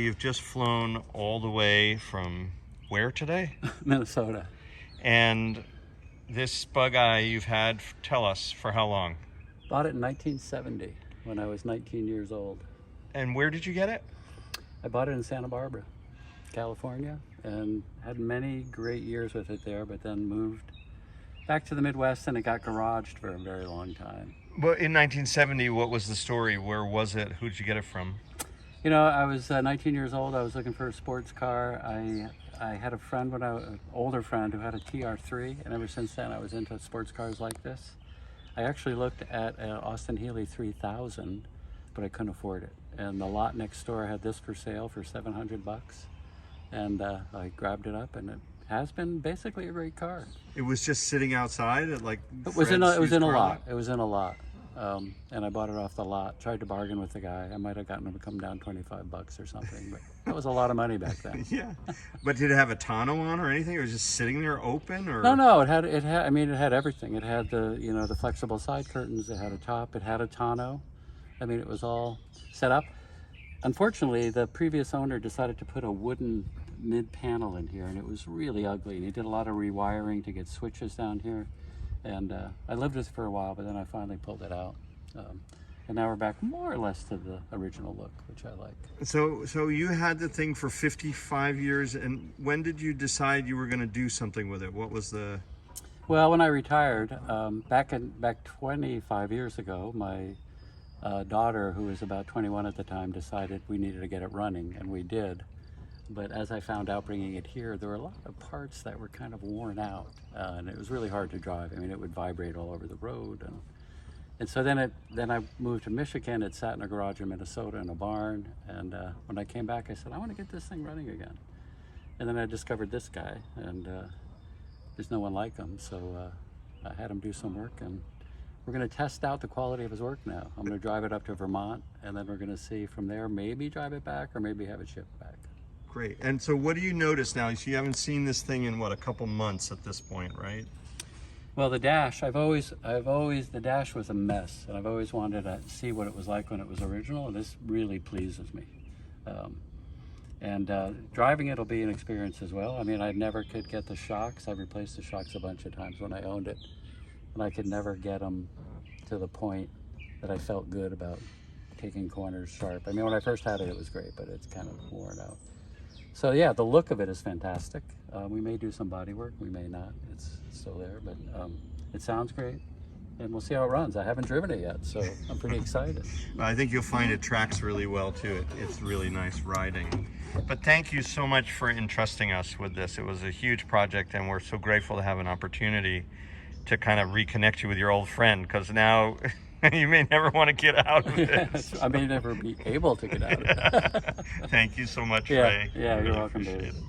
you've just flown all the way from where today? Minnesota. And this Bugeye you've had, tell us, for how long? Bought it in 1970 when I was 19 years old. And where did you get it? I bought it in Santa Barbara, California, and had many great years with it there, but then moved back to the Midwest and it got garaged for a very long time. Well, in 1970, what was the story? Where was it? Who did you get it from? You know, I was 19 years old. I was looking for a sports car. I had a friend, an older friend, who had a TR3, and ever since then I was into sports cars like this. I actually looked at an Austin Healey 3000, but I couldn't afford it. And the lot next door had this for sale for $700, and I grabbed it up, and it has been basically a great car. It was just sitting outside at like. It was in a lot. It was in a lot, and I bought it off the lot. Tried to bargain with the guy. I might have gotten him to come down $25 or something, but that was a lot of money back then. Yeah, but did it have a tonneau on or anything? It was just sitting there open, or no. It had. I mean, it had everything. It had the flexible side curtains. It had a top. It had a tonneau. I mean, it was all set up. Unfortunately, the previous owner decided to put a wooden mid panel in here, and it was really ugly, and he did a lot of rewiring to get switches down here, and I lived with it for a while, but then I finally pulled it out, and now we're back more or less to the original look, which I like. So you had the thing for 55 years, and when did you decide you were going to do something with it? What was the... Well, when I retired, back 25 years ago, my daughter, who was about 21 at the time, decided we needed to get it running, and we did. But as I found out bringing it here, there were a lot of parts that were kind of worn out, and it was really hard to drive. I mean, it would vibrate all over the road, and so then I moved to Michigan. It sat in a garage in Minnesota in a barn, and when I came back, I said, I want to get this thing running again. And then I discovered this guy, and there's no one like him, so I had him do some work, and we're going to test out the quality of his work now. I'm going to drive it up to Vermont, and then we're going to see from there, maybe drive it back or maybe have it shipped back. Great. And so what do you notice now? So you haven't seen this thing in, what, a couple months at this point, right? Well, the dash, the dash was a mess, and I've always wanted to see what it was like when it was original, and this really pleases me. Driving it will be an experience as well. I mean, I never could get the shocks. I replaced the shocks a bunch of times when I owned it, and I could never get them to the point that I felt good about taking corners sharp. I mean, when I first had it, it was great, but it's kind of worn out. So yeah, the look of it is fantastic. We may do some body work, we may not. It's still there, but it sounds great, and we'll see how it runs. I haven't driven it yet, so I'm pretty excited. I think you'll find it tracks really well too. It's really nice riding. But thank you so much for entrusting us with this. It was a huge project, and we're so grateful to have an opportunity to kind of reconnect you with your old friend, because now you may never want to get out of this. Yes, I may never be able to get out of it. Thank you so much, Yeah, Ray. yeah, I you're really welcome, appreciate David. it.